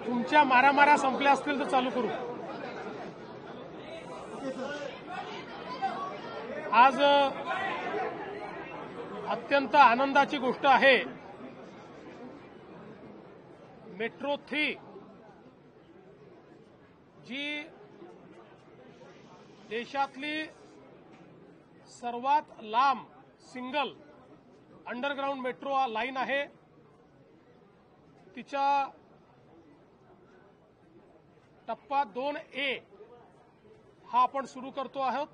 तुमच्या मारामारा संपल्या असतील तर चालू करू। आज अत्यंत आनंदाची गोष्ट आहे। मेट्रो 3 जी देशातली सर्वात लांब सिंगल अंडरग्राउंड मेट्रो लाईन आहे, तिच्या टप्पा 2A हा आपण सुरू करतो आहोत।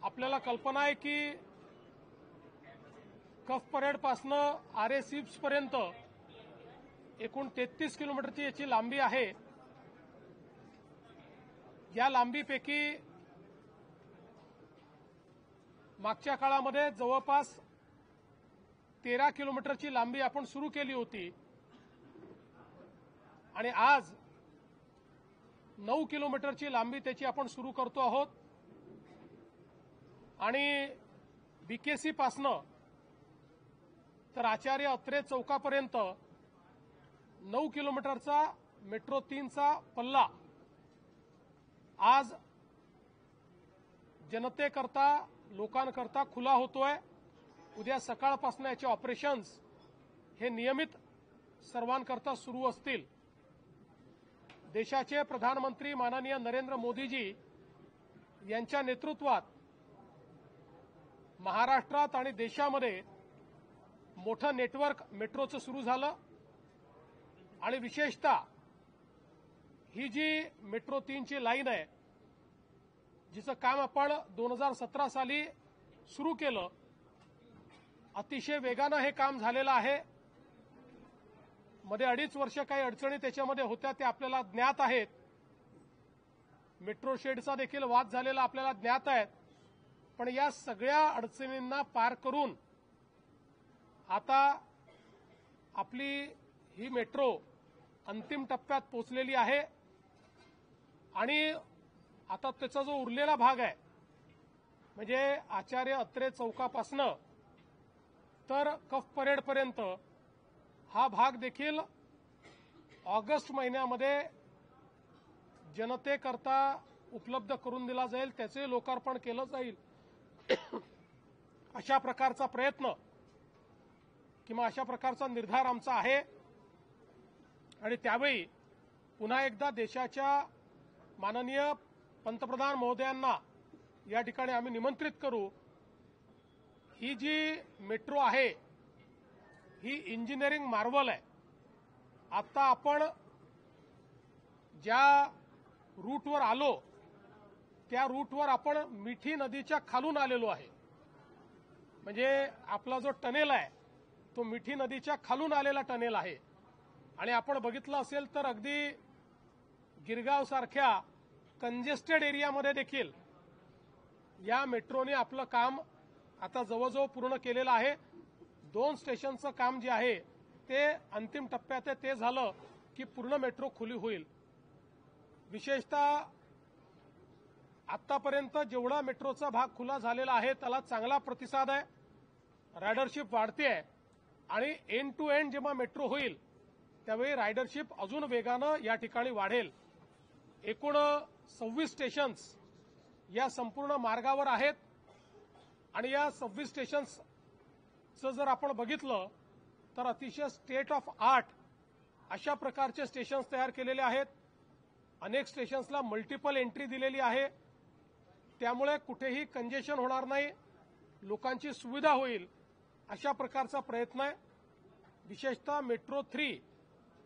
आपल्याला कल्पना आहे की कफ परेड पासून आरे सीप्स पर्यंत एकूण 33 किलोमीटरची याची लांबी आहे। या लांबीपैकी मागच्या काळामध्ये जवळपास 13 किलोमीटरची लांबी आपण सुरू केली होती आणि आज 9 किलोमीटरची लांबी त्याची आपण सुरू करतो आहोत आणि बीकेसी पासनं तर आचार्य अत्रे चौकापर्यंत 9 किलोमीटरचा मेट्रो 3चा पल्ला आज जनतेकरता लोकांकरता खुला होतोय। उद्या सकाळपासून याचे ऑपरेशन्स हे नियमित सर्वांकरता सुरू असतील। देशाचे प्रधानमंत्री माननीय नरेंद्र मोदीजी यांच्या नेतृत्वात महाराष्ट्रात आणि देशामध्ये मोठं नेटवर्क मेट्रोचं सुरू झालं आणि विशेषतः ही जी मेट्रो 3ची लाईन आहे, जिचं काम आपण 2017 साली सुरू केलं, अतिशय वेगानं हे काम झालेलं आहे। मध्ये 2.5 वर्ष काही अडचणी त्याच्यामध्ये होत्या, ते आपल्याला ज्ञात आहेत। मेट्रो शेडचा देखील वाद झालेला आपल्याला ज्ञात आहे। पण या सगळ्या अडचणींना पार करून आता आपली ही मेट्रो अंतिम टप्प्यात पोहोचलेली आहे आणि आता त्याचा जो उरलेला भाग आहे म्हणजे आचार्य अत्रे चौकापासून तर कफ परेडपर्यंत हा भाग देखील ऑगस्ट महिन्यामध्ये जनतेकरता उपलब्ध करून दिला जाईल, त्याचे लोकार्पण केलं जाईल। अशा प्रकारचा प्रयत्न किंवा अशा प्रकारचा निर्धार आमचा आहे आणि त्यावेळी पुन्हा एकदा देशाच्या माननीय पंतप्रधान महोदयांना या ठिकाणी आम्ही निमंत्रित करू। ही जी मेट्रो आहे ही इंजिनिअरिंग मार्वल आहे। आता आपण ज्या रूटवर आलो त्या रूटवर आपण मिठी नदीच्या खालून आलेलो आहे। म्हणजे आपला जो टनेल आहे तो मिठी नदीच्या खालून आलेला टनेल आहे आणि आपण बघितलं असेल तर अगदी गिरगाव सारख्या कंजेस्टेड एरियामध्ये देखील या मेट्रोने आपलं काम आता जवळजवळ पूर्ण केलेलं आहे। 2 स्टेशनचं काम जे आहे ते अंतिम टप्प्यात आहे, ते झालं की पूर्ण मेट्रो खुली होईल। विशेषतः आतापर्यंत जेवढा मेट्रोचा भाग खुला झालेला आहे त्याला चांगला प्रतिसाद आहे, रायडरशिप वाढते आहे आणि एंड टू एंड जेव्हा मेट्रो होईल त्यावेळी रायडरशिप अजून वेगानं या ठिकाणी वाढेल। एकूण 26 स्टेशन्स या संपूर्ण मार्गावर आहेत आणि या 26 स्टेशन्सचं जर आपण बघितलं तर अतिशय स्टेट ऑफ आर्ट अशा प्रकारचे स्टेशन्स तयार केलेले आहेत। अनेक स्टेशन्सला मल्टिपल एंट्री दिलेली आहे, त्यामुळे कुठेही कंजेशन होणार नाही, लोकांची सुविधा होईल अशा प्रकारचा प्रयत्न आहे। विशेषतः मेट्रो 3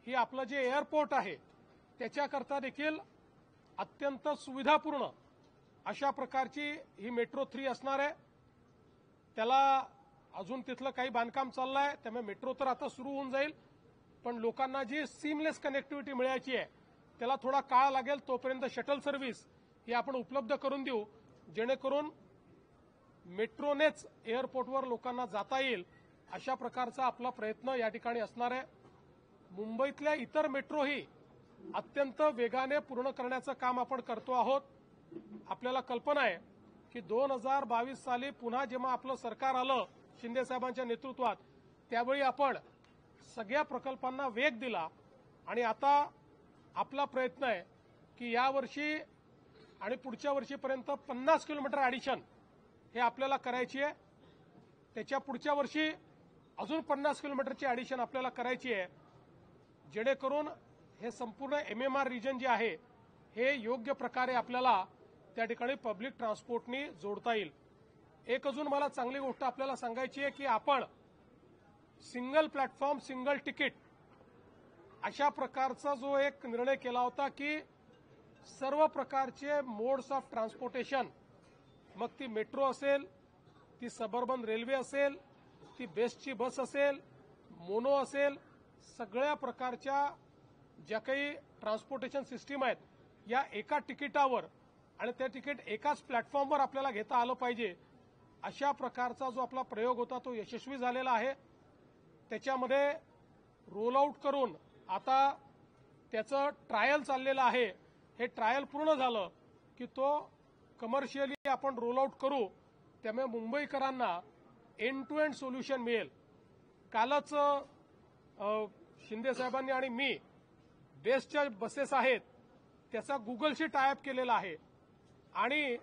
ही आपलं जे एअरपोर्ट आहे त्याच्याकरता देखील अत्यंत सुविधापूर्ण अशा प्रकारची ही मेट्रो 3 असणार आहे। त्याला अजून तिथलं काही बांधकाम चाललं आहे, त्यामुळे मेट्रो तर आता सुरू होऊन जाईल, पण लोकांना जी सीमलेस कनेक्टिव्हिटी मिळायची आहे त्याला थोडा काळ लागेल। तोपर्यंत शटल सर्व्हिस ही आपण उपलब्ध करून देऊ, जेणेकरून मेट्रोनेच एअरपोर्टवर लोकांना जाता येईल अशा प्रकारचा आपला प्रयत्न या ठिकाणी असणार आहे। मुंबईतल्या इतर मेट्रोही अत्यंत वेगाने पूर्ण करण्याचं काम आपण करतो आहोत। आपल्याला कल्पना आहे की 2022 साली पुन्हा जेव्हा आपलं सरकार आलं शिंदे साहेबांच्या नेतृत्वात त्यावेळी आपण सगळ्या प्रकल्पांना वेग दिला आणि आता आपला प्रयत्न आहे की यावर्षी आणि पुढच्या वर्षीपर्यंत 50 किलोमीटर ॲडिशन हे आपल्याला करायची आहे. त्याच्या पुढच्या वर्षी अजून 50 किलोमीटरची ॲडिशन आपल्याला करायची आहे, जेणेकरून हे संपूर्ण MMR रिजन जे आहे हे योग्य प्रकारे आपल्याला त्या ठिकाणी पब्लिक ट्रान्सपोर्टनी जोडता येईल. एक अजून मला चांगली गोष्ट आपल्याला सांगायची आहे की आपण सिंगल प्लॅटफॉर्म सिंगल तिकीट अशा प्रकारचा जो एक निर्णय केला होता की सर्व प्रकारचे मोड्स ऑफ ट्रान्सपोर्टेशन, मग ती मेट्रो असेल, ती सबअर्बन रेल्वे असेल, ती बेस्टची बस असेल, मोनो असेल, सगळ्या प्रकारच्या ज्या काही ट्रान्सपोर्टेशन सिस्टीम आहेत या एका तिकिटावर आणि ते तिकीट एकाच प्लॅटफॉर्मवर आपल्याला घेता आलं पाहिजे, अशा प्रकारचा जो आपला प्रयोग होता तो यशस्वी झालेला आहे. त्याच्यामध्ये रोल आउट करून आता त्याचं ट्रायल चाललेलं आहे. हे ट्रायल पूर्ण झालं की तो कमर्शियली आपण रोल आउट करू, त्यामुळे मुंबईकरांना एंड टू एंड सोल्युशन मिळेल. कालच शिंदे साहेबांनी आणि मी बेस्टच्या बसेस आहेत त्याचा गुगलशी टायअप केलेला आहे आणि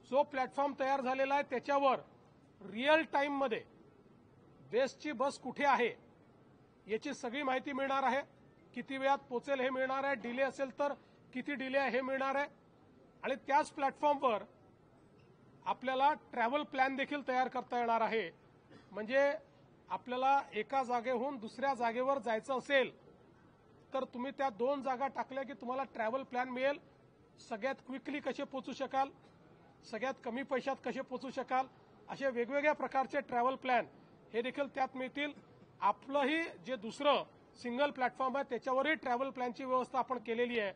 जो प्लॅटफॉर्म तयार झालेला आहे त्याच्यावर रिअल टाईममध्ये बेस्टची बस कुठे आहे याची सगळी माहिती मिळणार आहे. किती वेळात पोहोचेल हे मिळणार आहे, डिले असेल तर किती डिले आहे हे मिळणार आहे. आणि त्याच प्लॅटफॉर्मवर आपल्याला ट्रॅव्हल प्लॅन देखील तयार करता येणार आहे. म्हणजे आपल्याला एका जागेहून दुसऱ्या जागेवर जायचं असेल तर तुम्ही त्या 2 जागा टाकल्या की तुम्हाला ट्रॅव्हल प्लॅन मिळेल. सगळ्यात क्विकली कसे पोहोचू शकाल, सगळ्यात कमी पैशात कसे पोहोचू शकाल, असे वेगवेगळ्या प्रकारचे ट्रॅव्हल प्लॅन हे देखील त्यात मिळतील. आपलंही जे दुसरं सिंगल प्लॅटफॉर्म आहे त्याच्यावरही ट्रॅव्हल प्लॅनची व्यवस्था आपण केलेली आहे.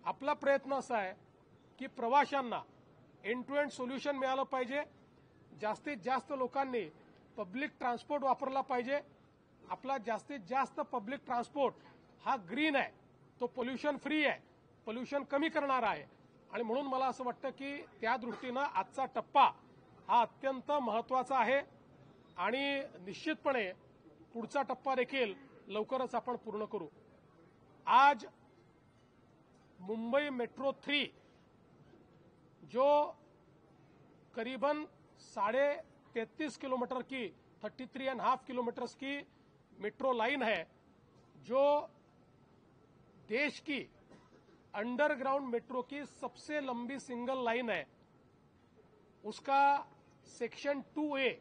आपला प्रयत्न असा आहे की प्रवाशांना एंड टू एंड सोल्युशन मिळालं पाहिजे. जास्तीत जास्त लोकांनी पब्लिक ट्रान्सपोर्ट वापरला पाहिजे. आपला जास्तीत जास्त पब्लिक ट्रान्सपोर्ट हा ग्रीन आहे, तो पोल्युशन फ्री आहे, पोल्युशन कमी करणारा आहे. आणि म्हणून मला असं वाटतं की त्या दृष्टीनं आजचा टप्पा हा अत्यंत महत्त्वाचा आहे आणि निश्चितपणे पुढचा टप्पा देखील लवकरच आपण पूर्ण करू. आज मुंबई मेट्रो 3 जो करीबन 33.5 किलोमीटर की 33.5 किलोमीटर की मेट्रो लाइन है, जो देश की अंडरग्राउंड मेट्रो की सबसे लंबी सिंगल लाइन है, उसका सेक्शन 2A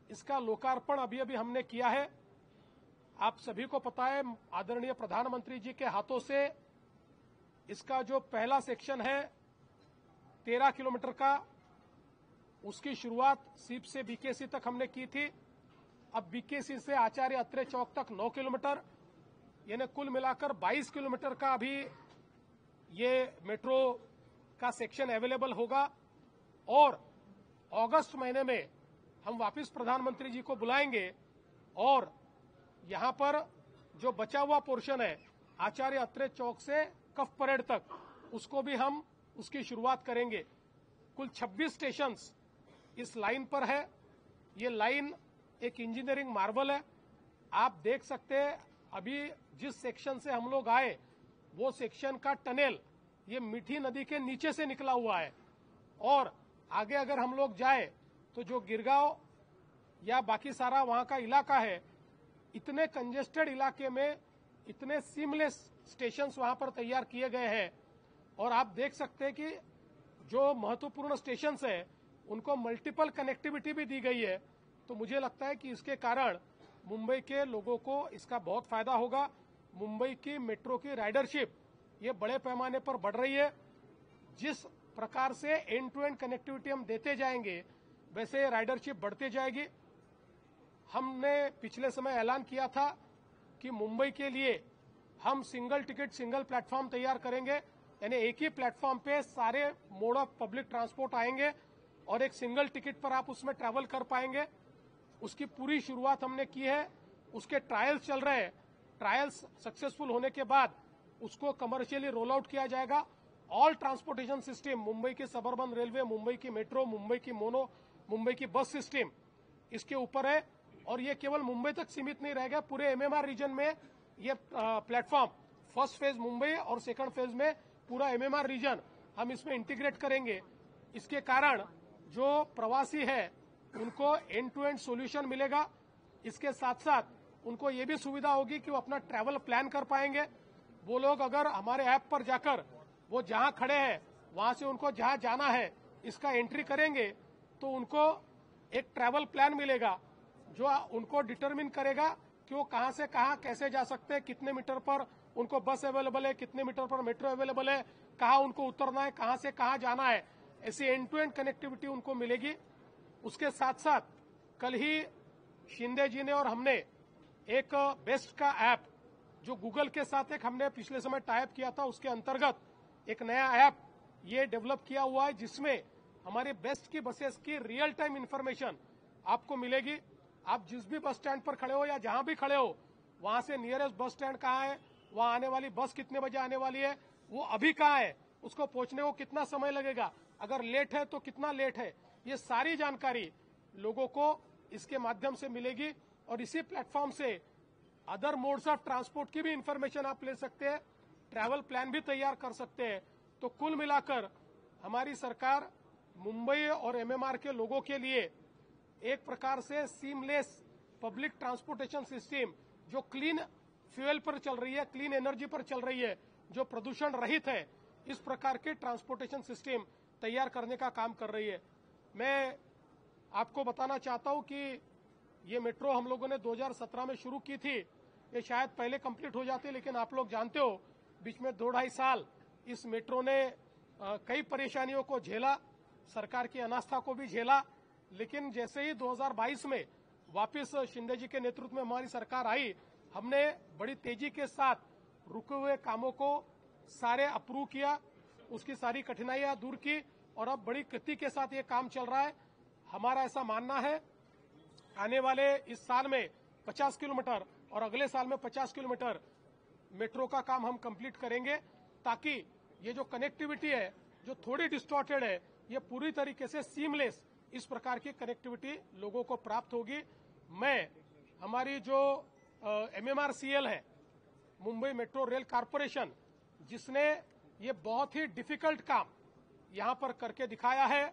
इसका लोकार्पण अभी अभी हमने किया है. आप सभी को पता है आदरणीय प्रधानमंत्री जी के हाथों से इसका जो पहला सेक्शन है 13 किलोमीटर का, उसकी शुरुआत सीप से बीकेसी तक हमने की थी. अब बीकेसी से आचार्य अत्रे चौक तक 9 किलोमीटर, यानी कुल मिलाकर 22 किलोमीटर का अभी ये मेट्रो का सेक्शन अवेलेबल होगा. और अगस्त महीने में हम वापस प्रधानमंत्री जी को बुलाएंगे और यहां पर जो बचा हुआ पोर्शन है आचार्य अत्रे चौक से कफ परेड तक, उसको भी हम उसकी शुरुआत करेंगे. कुल 26 स्टेशंस इस लाइन पर है. ये लाइन एक इंजीनियरिंग मार्वल है. आप देख सकते हैं अभी जिस सेक्शन से हम लोग आए वो सेक्शन का टनल ये मीठी नदी के नीचे से निकला हुआ है. और आगे अगर हम लोग जाए तो जो गिरगांव या बाकी सारा वहां का इलाका है, इतने कंजेस्टेड इलाके में इतने सीमलेस स्टेशंस वहां पर तैयार किए गए हैं. और आप देख सकते हैं कि जो महत्वपूर्ण स्टेशंस है उनको मल्टीपल कनेक्टिविटी भी दी गई है. तो मुझे लगता है कि इसके कारण मुंबई के लोगों को इसका बहुत फायदा होगा. मुंबई की मेट्रो की राइडरशिप ये बड़े पैमाने पर बढ़ रही है. जिस प्रकार से एंड टू एंड कनेक्टिविटी हम देते जाएंगे वैसे राइडरशिप बढ़ती जाएगी. हमने पिछले समय ऐलान किया था कि मुंबई के लिए हम सिंगल टिकट सिंगल प्लेटफॉर्म तैयार करेंगे, यानी एक ही प्लेटफॉर्म पे सारे मोड ऑफ पब्लिक ट्रांसपोर्ट आएंगे और एक सिंगल टिकट पर आप उसमें ट्रैवल कर पाएंगे. उसकी पूरी शुरुआत हमने की है. उसके ट्रायल्स चल रहे हैं. ट्रायल्स सक्सेसफुल होने के बाद उसको कमर्शियली रोल आउट किया जाएगा. ऑल ट्रांसपोर्टेशन सिस्टम, मुंबई की सबअर्बन रेलवे, मुंबई की मेट्रो, मुंबई की मोनो, मुंबई की बस सिस्टम इसके ऊपर है. और ये केवल मुंबई तक सीमित नहीं रहेगा, पूरे MMR रीजन में ये प्लेटफॉर्म फर्स्ट फेज मुंबई और सेकंड फेज में पूरा एमएमआर रीजन हम इसमें इंटीग्रेट करेंगे। इसके कारण जो प्रवासी है उनको एंड टू एंड सॉल्यूशन मिलेगा। इसके साथ साथ उनको ये भी सुविधा होगी कि वो अपना ट्रैवल प्लान कर पाएंगे। वो लोग अगर हमारे ऐप पर जाकर वो जहां खड़े हैं वहां से उनको जहां जाना है इसका एंट्री करेंगे तो उनको एक ट्रैवल प्लान मिलेगा जो उनको डिटरमिन करेगा कि वो कहां से कहां कैसे जा सकते हैं, कितने मीटर पर उनको बस अवेलेबल है, कितने मीटर पर मेट्रो अवेलेबल है, कहां उनको उतरना है, कहां से कहां जाना है। ऐसी एंड टू एंड कनेक्टिविटी उनको मिलेगी। उसके साथ साथ कल ही शिंदे जी ने और हमने एक बेस्ट का ऐप जो गूगल के साथ एक हमने पिछले समय टाइप किया था उसके अंतर्गत एक नया ऐप ये डेवलप किया हुआ है जिसमें हमारे बेस्ट की बसेस की रियल टाइम इंफॉर्मेशन आपको मिलेगी। आप जिस भी बस स्टैंड पर खड़े हो या जहां भी खड़े हो वहां से नियरेस्ट बस स्टैंड कहां है, वहां आने वाली बस कितने बजे आने वाली है, वो अभी कहां है, उसको पहुंचने को कितना समय लगेगा, अगर लेट है तो कितना लेट है, ये सारी जानकारी लोगों को इसके माध्यम से मिलेगी। और इसी platform say other modes of transport की भी इंफॉर्मेशन आप ले सकते हैं, ट्रैवल प्लान भी तैयार कर सकते हैं। तो कुल मिलाकर हमारी सरकार मुंबई और एमएमआर के लोगों के लिए एक प्रकार से सीमलेस पब्लिक ट्रांसपोर्टेशन सिस्टम जो क्लीन फ्यूल पर चल रही है, क्लीन एनर्जी पर चल रही है, जो प्रदूषण रहित है, इस प्रकार के ट्रांसपोर्टेशन सिस्टम तैयार करने का काम कर रही है। मैं आपको बताना चाहता हूं कि ये मेट्रो हम लोगों ने 2017 में शुरू की थी, ये शायद पहले कंप्लीट हो जाती, लेकिन आप लोग जानते हो बीच में 2-2.5 साल इस मेट्रो ने कई परेशानियों को झेला, सरकार की अनास्था को भी झेला। लेकिन जैसे ही 2022 में वापस शिंदे जी के नेतृत्व में हमारी सरकार आई, हमने बड़ी तेजी के साथ रुके हुए कामों को सारे अप्रूव किया, उसकी सारी कठिनाइयां दूर की और अब बड़ी गति के साथ ये काम चल रहा है। हमारा ऐसा मानना है आने वाले इस साल में 50 किलोमीटर और अगले साल में 50 किलोमीटर मेट्रो का काम हम कंप्लीट करेंगे ताकि ये जो कनेक्टिविटी है जो थोड़ी डिस्टॉर्टेड है ये पूरी तरीके से सीमलेस इस प्रकार की कनेक्टिविटी लोगों को प्राप्त होगी। मैं हमारी जो MMRCL है मुंबई मेट्रो रेल कॉरपोरेशन, जिसने ये बहुत ही डिफिकल्ट काम यहां पर करके दिखाया है,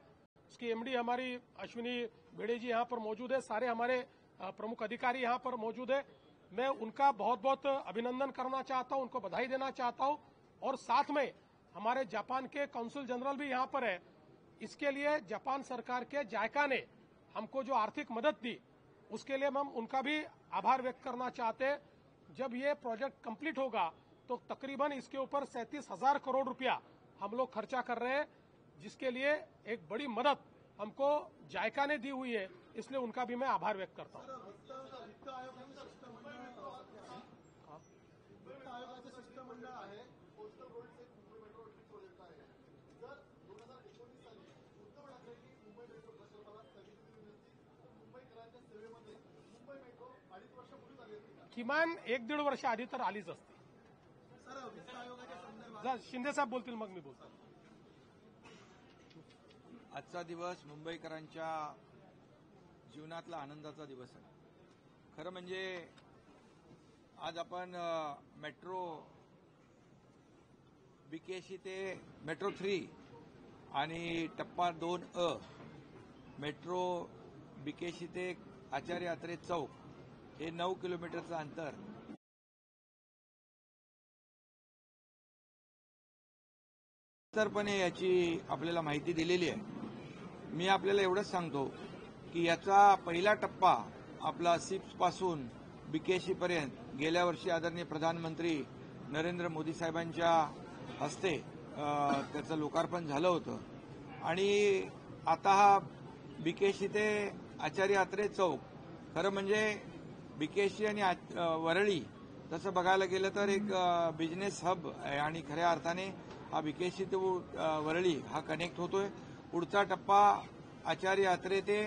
उसकी एमडी हमारी अश्विनी भिड़े जी यहां पर मौजूद है, सारे हमारे प्रमुख अधिकारी यहां पर मौजूद है। मैं उनका बहुत बहुत अभिनंदन करना चाहता हूं, उनको बधाई देना चाहता हूं और साथ में हमारे जापान के काउंसिल जनरल भी यहां पर है। इसके लिए जापान सरकार के जायका ने हमको जो आर्थिक मदद दी उसके लिए हम उनका भी आभार व्यक्त करना चाहते हैं। जब ये प्रोजेक्ट कंप्लीट होगा तो तकरीबन इसके ऊपर 37,000 करोड़ रुपया हम लोग खर्चा कर रहे हैं, जिसके लिए एक बड़ी मदद हमको जायका ने दी हुई है, इसलिए उनका भी मैं आभार व्यक्त करता हूं। किमान 1-1.5 वर्ष आधी तर आलीच असते। शिंदे साहेब बोलतील मग मी बोलतो। आजचा दिवस मुंबईकरांच्या जीवनातला आनंदाचा दिवस आहे। खरं म्हणजे आज आपण मेट्रो बीकेसी ते मेट्रो 3 आणि टप्पा 2A मेट्रो बीकेसी ते आचार्य आत्रे चौक हे 9 किलोमीटरचं अंतर विस्तृतपणे याची आपल्याला माहिती दिलेली आहे। मी आपल्याला एवढंच सांगतो की याचा पहिला टप्पा आपला सिप्स पासून बीकेसी पर्यंत गेल्या वर्षी आदरणीय प्रधानमंत्री नरेंद्र मोदी साहेबांच्या हस्ते त्याचं लोकार्पण झालं होतं आणि आता हा बीकेसी ते आचार्य आत्रे चौक खरं म्हणजे बीकेसी आणि वरळी तसं बघायला गेलं तर एक बिझनेस हब आहे आणि खऱ्या अर्थाने हा बीकेसी ते वरळी हा कनेक्ट होतोय। पुढचा टप्पा आचार्य आत्रे ते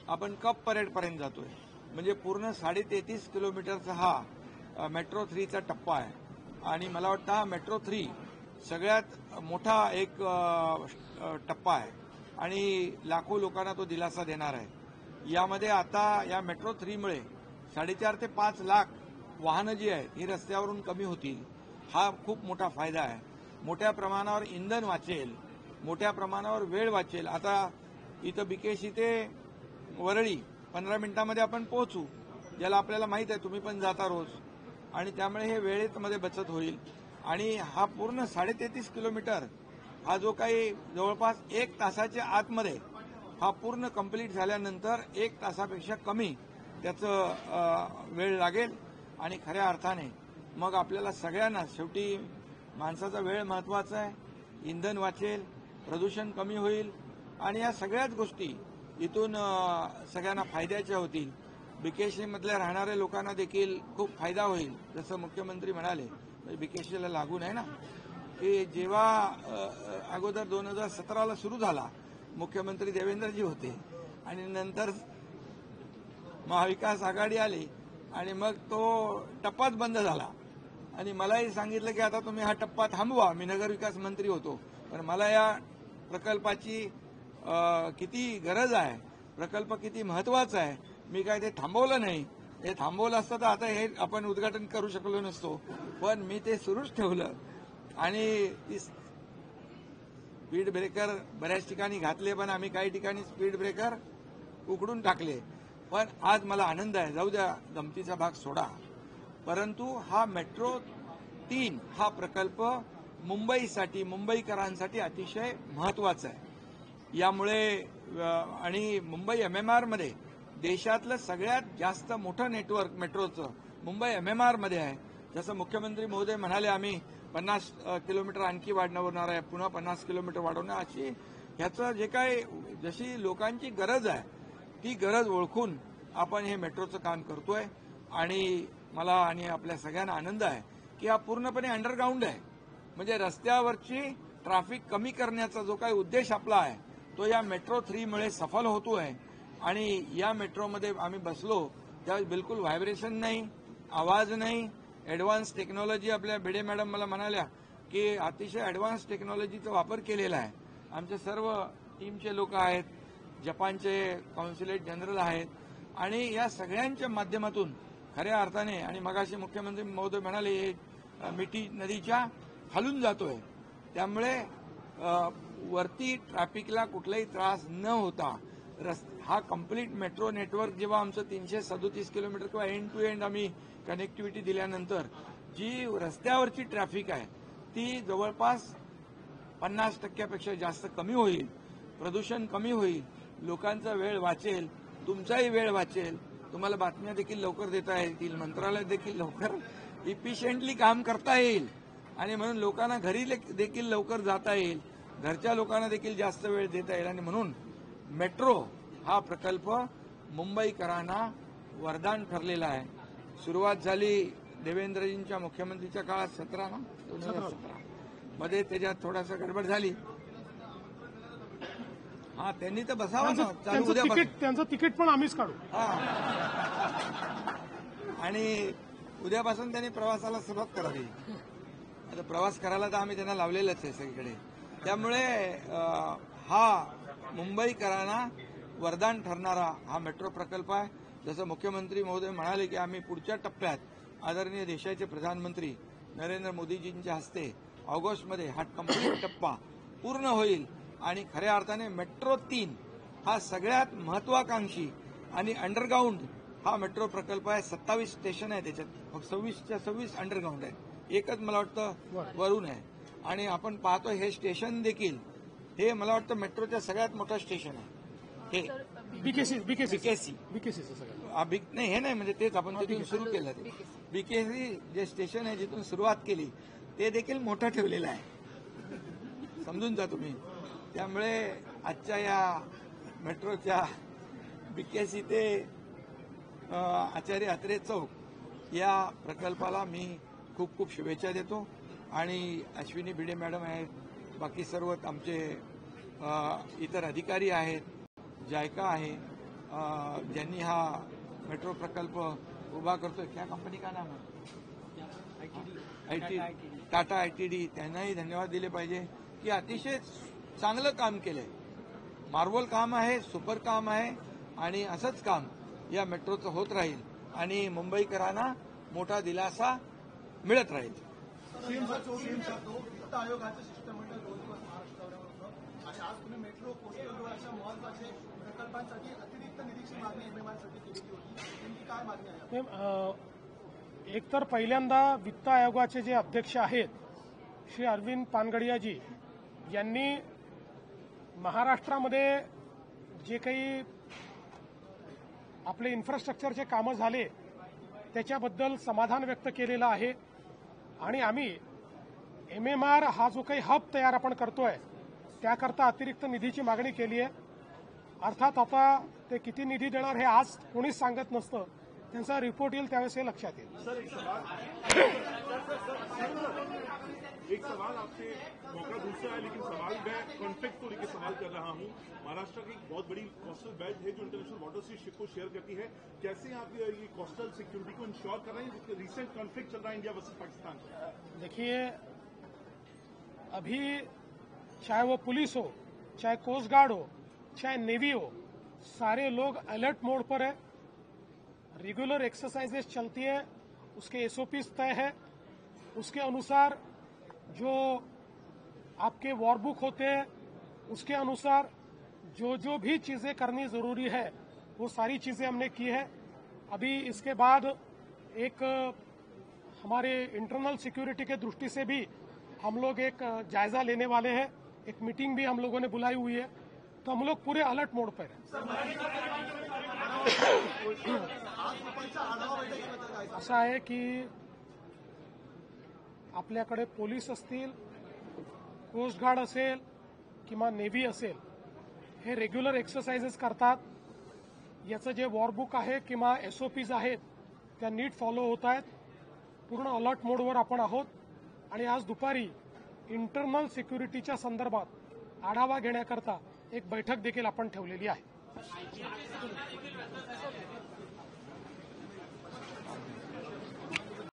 आपण कप परेड पर्यंत जातोय, म्हणजे पूर्ण 33.5 किलोमीटरचा हा मेट्रो 3चा टप्पा आहे आणि मला वाटतं हा मेट्रो 3 सगळ्यात मोठा एक टप्पा आहे आणि लाखो लोकांना तो दिलासा देणार आहे। यामध्ये आता या मेट्रो 3 मुळे 4.5 ते 5 लाख वाहनं जी आहेत ही रस्त्यावरून कमी होतील, हा खूप मोठा फायदा आहे. मोठ्या प्रमाणावर इंधन वाचेल, मोठ्या प्रमाणावर वेळ वाचेल. आता इथं बीकेसी ते वरळी 15 मिनिटांमध्ये आपण पोहोचू, ज्याला आपल्याला माहित आहे, तुम्ही पण जाता रोज, आणि त्यामुळे हे वेळेमध्ये बचत होईल. आणि हा पूर्ण 33.5 किलोमीटर हा जो काही जवळपास 1 तासाच्या आतमध्ये हा पूर्ण कंप्लीट झाल्यानंतर 1 तासापेक्षा कमी त्याचं वेळ लागेल. आणि खऱ्या अर्थाने मग आपल्याला सगळ्यांना शेवटी माणसाचा वेळ महत्वाचा आहे, इंधन वाचेल, प्रदूषण कमी होईल, आणि या सगळ्याच गोष्टी इथून सगळ्यांना फायद्याच्या होतील. बीकेसीमधल्या राहणाऱ्या लोकांना देखील खूप फायदा होईल. जसं मुख्यमंत्री म्हणाले, बीकेसीला लागून आहे ना, की जेव्हा अगोदर 2017ला सुरू झाला, मुख्यमंत्री देवेंद्रजी होते, आणि नंतर महाविकास आघाडी आली, आणि मग तो टप्पाच बंद झाला. आणि मलाही सांगितलं की आता तुम्ही हा टप्पा थांबवा. मी नगरविकास मंत्री होतो, पण मला या प्रकल्पाची किती गरज आहे, प्रकल्प किती महत्वाचा आहे, मी काय ते थांबवलं नाही. हे थांबवलं असतं तर आता हे आपण उद्घाटन करू शकलो नसतो, पण मी ते सुरूच ठेवलं. आणि स्पीड ब्रेकर बऱ्याच ठिकाणी घातले, पण आम्ही काही ठिकाणी स्पीड ब्रेकर उघडून टाकले. पण आज मला आनंद आहे, जाऊ द्या गमतीचा भाग सोडा, परंतु हा मेट्रो 3 हा प्रकल्प मुंबईसाठी, मुंबईकरांसाठी अतिशय महत्वाचा आहे. यामुळे आणि मुंबई MMR मध्ये देशातलं सगळ्यात जास्त मोठं नेटवर्क मेट्रोचं मुंबई MMR मध्ये आहे. जसं मुख्यमंत्री महोदय म्हणाले, आम्ही 50 किलोमीटर आणखी वाढवणार आहे, पुन्हा 50 किलोमीटर वाढवणार, अशी ह्याचं जे काही जशी लोकांची गरज आहे ती गरज ओळखून आपण हे मेट्रोचं काम करतोय. आणि मला आणि आपल्या सगळ्यांना आनंद आहे की हा पूर्णपणे अंडरग्राऊंड आहे. म्हणजे रस्त्यावरची ट्रॅफिक कमी करण्याचा जो काही उद्देश आपला आहे तो या मेट्रो 3 मुळे सफल होतोय. आणि या मेट्रोमध्ये आम्ही बसलो त्यावेळेस बिलकुल व्हायब्रेशन नाही, आवाज नाही, ॲडव्हान्स टेक्नॉलॉजी. आपल्या भिडे मॅडम मला म्हणाल्या की अतिशय ॲडव्हान्स टेक्नॉलॉजीचा वापर केलेला आहे. आमचे सर्व टीमचे लोक आहेत, जपानचे कॉन्सुलेट जनरल आहेत, आणि या सगळ्यांच्या माध्यमातून खऱ्या अर्थाने, आणि मगाशी मुख्यमंत्री महोदय म्हणाले मिठी नदीच्या खालून जातोय, त्यामुळे वरती ट्रॅफिकला कुठलाही त्रास न होता हा कंप्लीट मेट्रो नेटवर्क जेव्हा आमचं 337 किलोमीटर किंवा एंड टू एंड आम्ही कनेक्टिव्हिटी दिल्यानंतर जी रस्त्यावरची ट्रॅफिक आहे ती जवळपास 50% जास्त कमी होईल, प्रदूषण कमी होईल, लोकांचा वेळ वाचेल, तुमचाही वेळ वाचेल, तुम्हाला बातम्या देखील लवकर देता येतील, मंत्रालयात देखील लवकर इफिशियंटली काम करता येईल, आणि म्हणून लोकांना घरी देखील लवकर जाता येईल, घरच्या लोकांना देखील जास्त वेळ देता येईल. आणि म्हणून मेट्रो हा प्रकल्प मुंबईकरांना वरदान ठरलेला आहे. सुरुवात झाली देवेंद्रजींच्या मुख्यमंत्रीच्या काळात 2017 मध्ये, त्याच्यात थोडासा गडबड झाली. हा, त्यांनी तर बसावं ना, चालू त्यांचं तिकीट पण आम्हीच काढू. आणि उद्यापासून त्यांनी प्रवासाला सुरुवात करावी. आता प्रवास करायला तर आम्ही त्यांना लावलेलंच आहे सगळीकडे. त्यामुळे हा मुंबईकरांना वरदान ठरणारा हा मेट्रो प्रकल्प आहे. जसं मुख्यमंत्री महोदय म्हणाले की आम्ही पुढच्या टप्प्यात आदरणीय देशाचे प्रधानमंत्री नरेंद्र मोदीजींच्या हस्ते ऑगस्टमध्ये हा कंप्लीट टप्पा पूर्ण होईल. आणि खऱ्या अर्थाने मेट्रो 3 हा सगळ्यात महत्वाकांक्षी आणि अंडरग्राऊंड हा मेट्रो प्रकल्प आहे. 27 स्टेशन आहे त्याच्यात, मग 26च्या 26 अंडरग्राऊंड आहे, एकच मला वाटतं वरून आहे. आणि आपण पाहतो हे स्टेशन देखील, हे मला वाटतं मेट्रोच्या सगळ्यात मोठं स्टेशन आहे हे बीकेसी नाही, हे नाही, म्हणजे तेच आपण तिथून सुरू केलं. बीकेसी जे स्टेशन आहे जिथून सुरुवात केली ते देखील मोठं ठेवलेलं आहे, समजून जा तुम्ही. त्यामुळे आजच्या या मेट्रोच्या बीकेसी ते आचार्य अत्रे चौक या प्रकल्पाला मी खूप खूप शुभेच्छा देतो. आणि अश्विनी भिडे मॅडम आहेत, बाकी सर्व आमचे इतर अधिकारी आहेत, जायका आहे, ज्यांनी हा मेट्रो प्रकल्प उभा करतोय. क्या कंपनी का नाम है? टाटा ITD. त्यांनाही धन्यवाद दिले पाहिजे की अतिशय चांगलं काम केलंय. मार्वल काम आहे, सुपर काम आहे, आणि असंच काम या मेट्रोचं होत राहील. आणि मुंबईकरांना मोठा दिलासा मिळत राहील. वित्त आयोगाचं शिष्टमंडळ 2 दिवस महाराष्ट्र दौऱ्यावर होतं आणि आज तुम्ही मेट्रो कोस्टल रोड अशा महत्वाचे प्रकल्पांसाठी अतिरिक्त निधीची मागणी एमएमआरसाठी केलेली होती. नेमकी काय मागणी आहे? एक तर पहिल्यांदा वित्त आयोगाचे जे अध्यक्ष आहेत श्री अरविंद पानगडियाजी यांनी महाराष्ट्रामध्ये जे काही आपले इन्फ्रास्ट्रक्चरचे कामं झाले त्याच्याबद्दल समाधान व्यक्त केलेलं आहे आणि आम्ही एमएमआर हा जो काही हब तयार आपण करतोय त्याकरता अतिरिक्त निधीची मागणी केली आहे. अर्थात आता ते किती निधी देणार हे आज कोणीच सांगत नसतं. त्यांचा रिपोर्ट येईल त्यावेळेस हे लक्षात येईल. सर एक सवाल आपसे मौका दूसरा है, लेकिन सवाल मैं कॉन्फ्लिक्ट को लेकर सवाल कर रहा हूं. महाराष्ट्र की एक बहुत बड़ी कोस्टल बेल्ट है जो इंटरनेशनल वाटर से शिप को शेयर करती है. कैसे आप ये कोस्टल सिक्योरिटी को इंश्योर कर रहे हैं? रिसेंट कॉन्फ्लिक्ट चल रहा है इंडिया वर्सेस पाकिस्तान. देखिए, अभी चाहे वो पुलिस हो, चाहे कोस्ट गार्ड हो, चाहे नेवी हो, सारे लोग अलर्ट मोड पर है. रेगुलर एक्सरसाइजेस चलती है, उसके एसओपीज तय है, उसके अनुसार जो आपके वॉर बुक होते हैं उसके अनुसार जो जो भी चीजें करनी जरूरी है वो सारी चीजें हमने की है. अभी इसके बाद एक हमारे इंटरनल सिक्योरिटी के दृष्टि से भी हम लोग एक जायजा लेने वाले हैं. एक मीटिंग भी हम लोगों ने बुलाई हुई है, तो हम लोग पूरे अलर्ट मोड पर हैं. असं आहे की आपल्याकडे पोलीस असतील, कोस्ट गार्ड असेल किंवा नेव्ही असेल, हे रेग्युलर एक्सरसाइजेस करतात. याचं जे वॉरबुक आहे किंवा एसओपीज आहेत त्या नीट फॉलो होत आहेत. पूर्ण अलर्ट मोडवर आपण आहोत आणि आज दुपारी इंटरनल सिक्युरिटीच्या संदर्भात आढावा घेण्याकरता एक बैठक देखील आपण ठेवलेली आहे.